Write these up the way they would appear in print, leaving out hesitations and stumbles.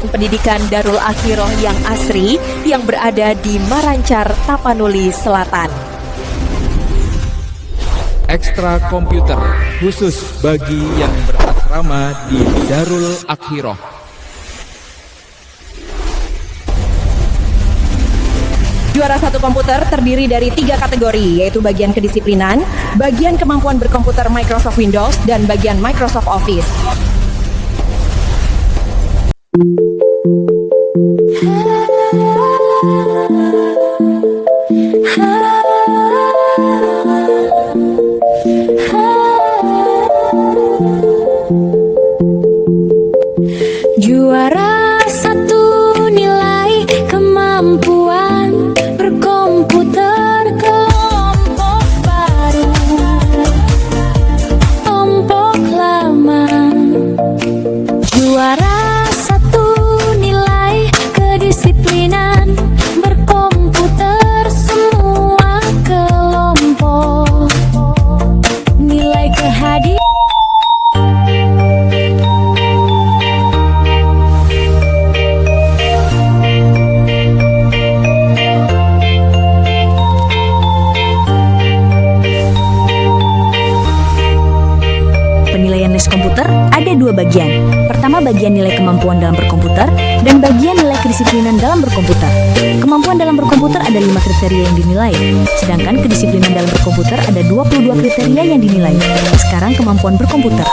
Pendidikan Darul Akhiroh yang asri yang berada di Marancar, Tapanuli Selatan. Ekstra komputer khusus bagi yang berasrama di Darul Akhiroh. Juara satu komputer terdiri dari 3 kategori, yaitu bagian kedisiplinan, bagian kemampuan berkomputer Microsoft Windows, dan bagian Microsoft Office. Juara satu nilai kemampuan berkomputer kelompok baru, kelompok lama. Juara satu nilai kedisiplinan berkomputer semua kelompok. Nilai kehadiran Penilaian les komputer ada 2 bagian. Pertama, bagian nilai kemampuan dalam berkomputer dan bagian nilai kedisiplinan dalam berkomputer. Kemampuan dalam berkomputer ada 5 kriteria yang dinilai, sedangkan kedisiplinan dalam berkomputer ada 22 kriteria yang dinilai. Sekarang kemampuan berkomputer.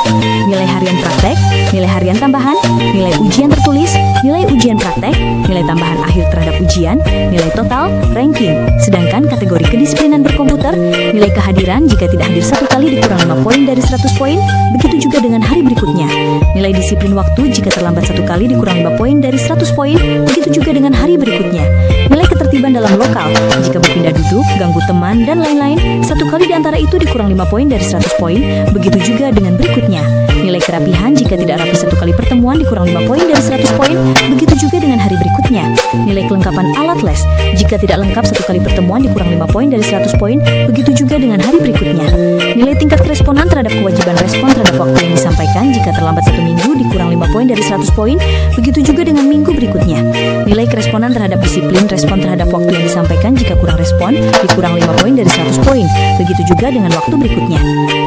Nilai harian praktek, nilai harian tambahan, nilai ujian tertulis, nilai ujian praktek, nilai tambahan akhir terhadap ujian, nilai total, ranking. Sedangkan kategori kedisiplinan berkomputer, nilai kehadiran jika tidak hadir 1 kali dikurang 5 poin dari 100 poin. Begitu juga dengan hari berikutnya. Nilai disiplin waktu jika terlambat 1 kali dikurang 5 poin dari 100 poin. Begitu juga dengan hari berikutnya. Nilai ketertiban dalam lokal jika berpindah duduk, ganggu teman, dan lain-lain. 1 kali di antara itu dikurang 5 poin dari 100 poin. Begitu juga dengan berikutnya. Nilai kerapihan jika tidak rapi 1 kali pertemuan dikurang 5 poin dari 100 poin. Begitu juga dengan hari berikutnya. Nilai kelengkapan alat les jika tidak lengkap 1 kali pertemuan dikurang 5 poin dari 100 poin. Begitu juga dengan hari berikutnya. Nilai tingkat keresponan terhadap kewajiban respon terhadap waktu yang disampaikan jika terlambat 1 minggu dikurang 5 poin dari 100 poin. Begitu juga dengan minggu berikutnya. Nilai keresponan terhadap disiplin respon terhadap waktu yang disampaikan jika kurang respon dikurang 5 poin dari 100 poin. Begitu juga dengan waktu berikutnya.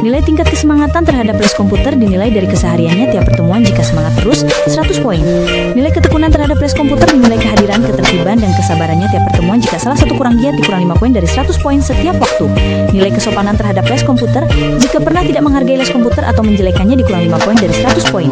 Nilai tingkat kesemangatan terhadap les komputer dinilai dari kesehariannya tiap pertemuan jika semangat terus 100 poin. Nilai ketekunan terhadap les komputer dinilai kehadiran, ketertiban, dan kesabarannya tiap pertemuan jika salah satu kurang giat dikurang 5 poin dari 100 poin setiap waktu. Nilai kesopanan terhadap les komputer jika pernah tidak menghargai les komputer atau menjelekannya dikurang 5 poin dari 100 poin.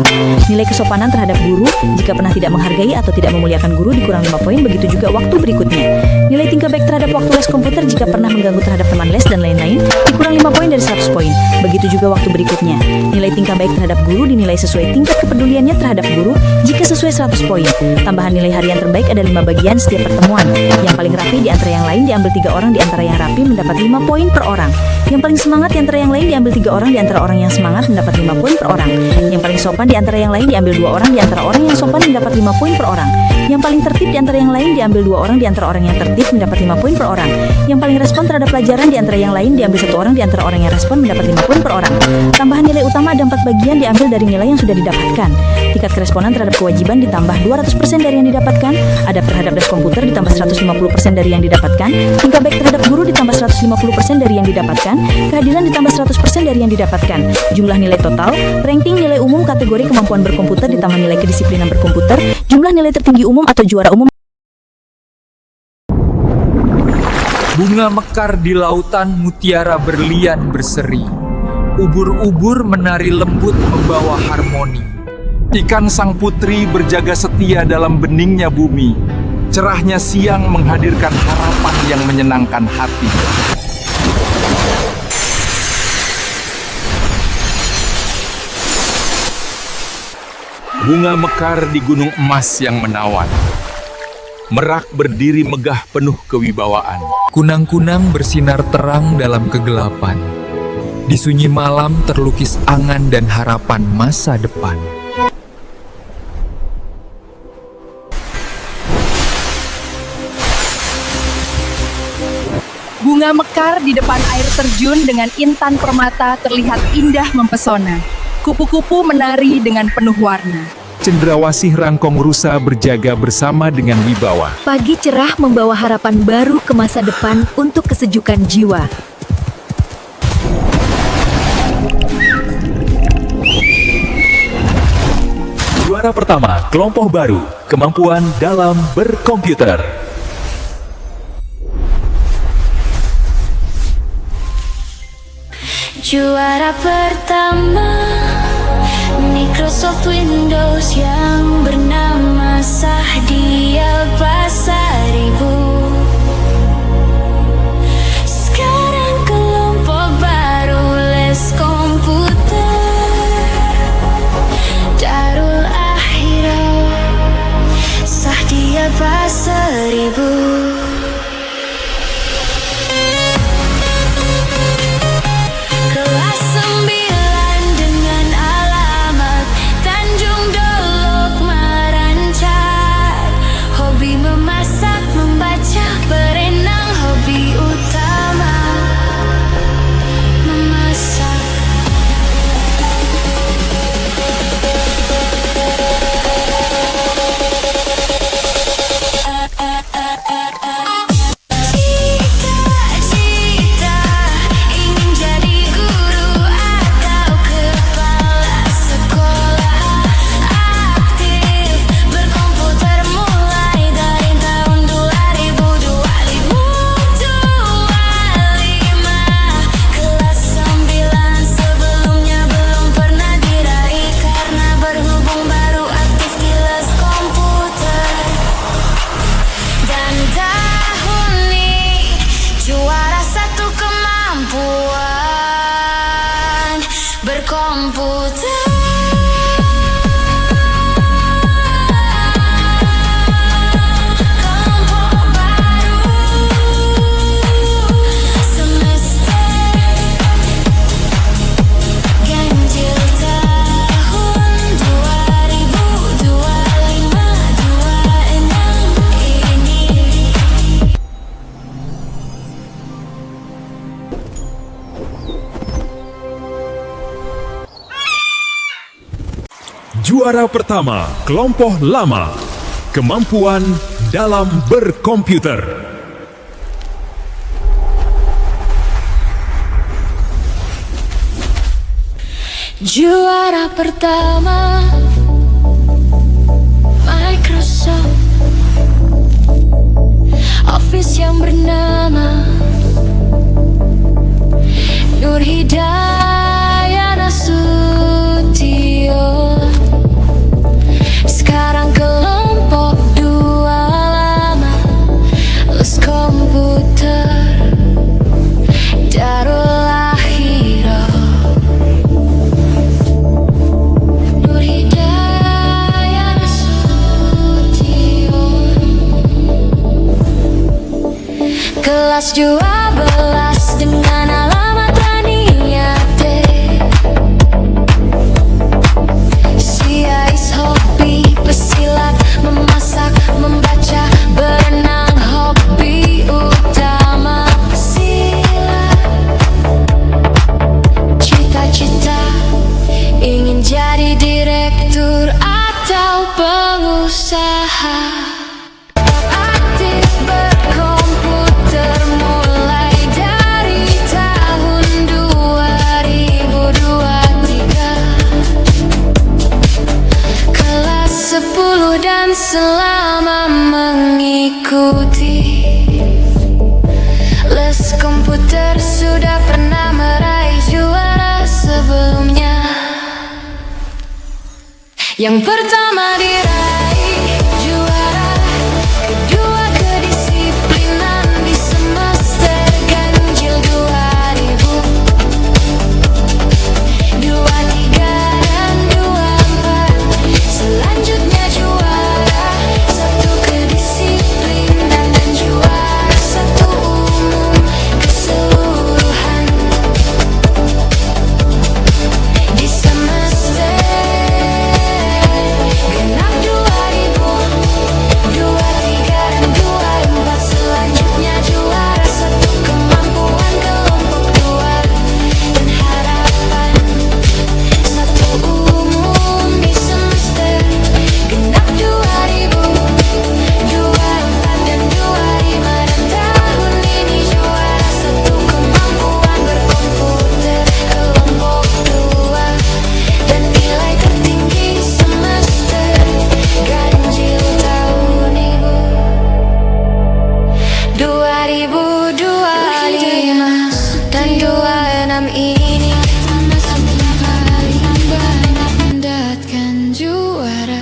Nilai kesopanan terhadap guru jika pernah tidak menghargai atau tidak memuliakan guru dikurang 5 poin. Begitu juga waktu berikutnya. Nilai tingkah baik terhadap waktu les komputer jika pernah mengganggu terhadap teman les dan lain-lain dikurang 5 poin dari 100 poin. Begitu juga waktu berikutnya. Nilai tingkah baik terhadap guru dinilai sesuai tingkat kepeduliannya terhadap guru jika sesuai 100 poin. Tambahan nilai harian terbaik ada 5 bagian setiap pertemuan. Yang paling rapi di antara yang lain diambil 3 orang di antara yang rapi mendapat 5 poin per orang. Yang paling semangat di antara yang lain diambil 3 orang di antara orang yang semangat mendapat 5 poin per orang. Yang paling sopan di antara yang lain diambil 2 orang di antara orang yang sopan mendapat 5 poin per orang. Yang paling tertib di antara yang lain diambil 2 orang di antara orang yang tertib mendapat 5 poin per orang. Yang paling respon terhadap pelajaran di antara yang lain diambil 1 orang di antara orang yang respon mendapat 5 poin per orang. Tambahan nilai utama ada 4 bagian diambil dari nilai yang sudah didapatkan. Tingkat keresponan terhadap kewajiban ditambah 200% dari yang didapatkan. Adab terhadap les komputer ditambah 150% dari yang didapatkan. Tingkah baik terhadap guru ditambah 150% dari yang didapatkan. Kehadiran ditambah 100% dari yang didapatkan. Jumlah nilai total, ranking nilai umum kategori kemampuan berkomputer ditambah nilai kedisiplinan berkomputer. Jumlah nilai tertinggi umum atau juara umum. Bunga mekar di lautan, mutiara berlian berseri. Ubur-ubur menari lembut membawa harmoni. Ikan sang putri berjaga setia dalam beningnya bumi. Cerahnya siang menghadirkan harapan yang menyenangkan hati. Bunga mekar di gunung emas yang menawan. Merak berdiri megah penuh kewibawaan. Kunang-kunang bersinar terang dalam kegelapan. Di sunyi malam terlukis angan dan harapan masa depan. Bunga mekar di depan air terjun dengan intan permata terlihat indah mempesona. Kupu-kupu menari dengan penuh warna. Cendrawasih Rangkong Rusa berjaga bersama dengan wibawa. Pagi cerah membawa harapan baru ke masa depan untuk kesejukan jiwa. Juara pertama, kelompok baru, kemampuan dalam berkomputer. Juara pertama Microsoft Windows yang bernama Sahdial Pasaribu. Sekarang kelompok baru les komputer Darul Akhirah Sahdial Pasaribu. Kelas 9 dengan alamat Tanjung Dolok Marancak. Hobi memasak, membaca, berenang. Hobi utama memasak. Cita-cita ingin jadi guru atau kepala sekolah. Aktif berkomputer mulai dari tahun 2025. Kelas 9 sebelumnya belum pernah diraih karena berhubung baru aktif di les komputer. Dan tahun ini juara 1 kemampuan berkomputer. Kelompok baru semester ganjil tahun 2025-26 ini. Juara pertama, kelompok lama, kemampuan dalam berkomputer. Juara pertama Microsoft Office yang bernama Nur Hidayah Nasution. Sekarang kelompok 2 lama les komputer Darul Akhirah. Nur Hidayah Nasution. Kelas 12 dengan alamat Taniate. Siais hobi pesilat, memasak, membaca, berenang. Hobi utama pesilat. Cita-cita ingin jadi direktur atau pengusaha. Aktif berkomputer mulai dari tahun 2023. Kelas 10 dan selama mengikuti les komputer sudah pernah meraih juara sebelumnya. Yang pertama diraih juara, kedua kedisiplinan di semester ganjil 2000, 23 dan 24. Selanjutnya juara 1 kedisiplinan dan juara 1 umum keseluruhan. Di semester genap 2023. juara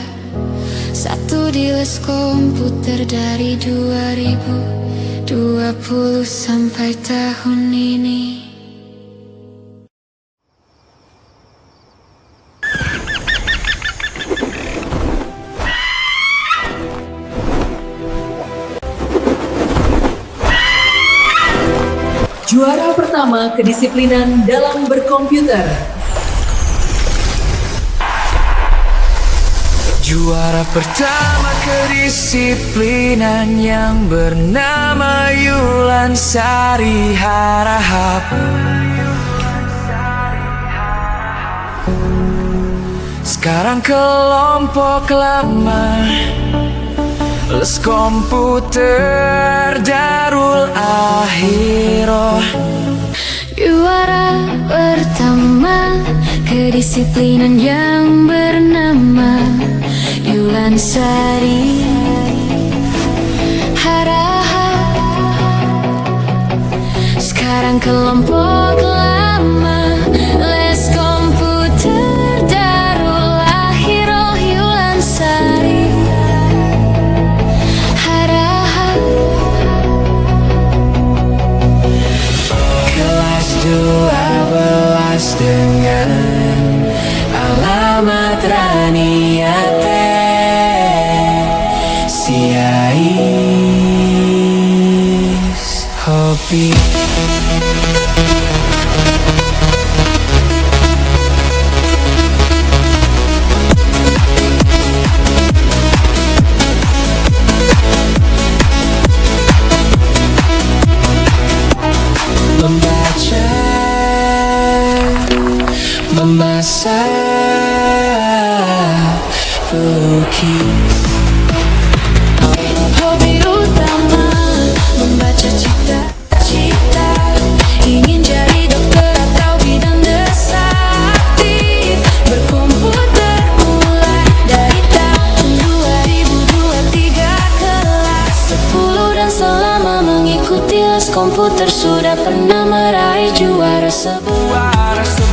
satu di les komputer dari 2020 sampai tahun ini. Juara pertama kedisiplinan dalam berkomputer. Juara pertama kedisiplinan yang bernama Yulan Sari Harahap. Sekarang kelompok lama les komputer Darul Akhiroh. Juara pertama kedisiplinan yang bernama Yulan Sari Harahap. Sekarang kelompok lama les komputer Darul Akhiroh. Yulan Sari Harahap. Kelas 12 dengan alamat Raniate Siais Hobi. Membaca, memasak, lukis. Hobi utama membaca cita-cita, ingin jadi dokter atau bidan desaktif. Berkomputer mulai dari tahun 2023 kelas 10 dan selama mengikuti les komputer sudah pernah meraih juara sebuah.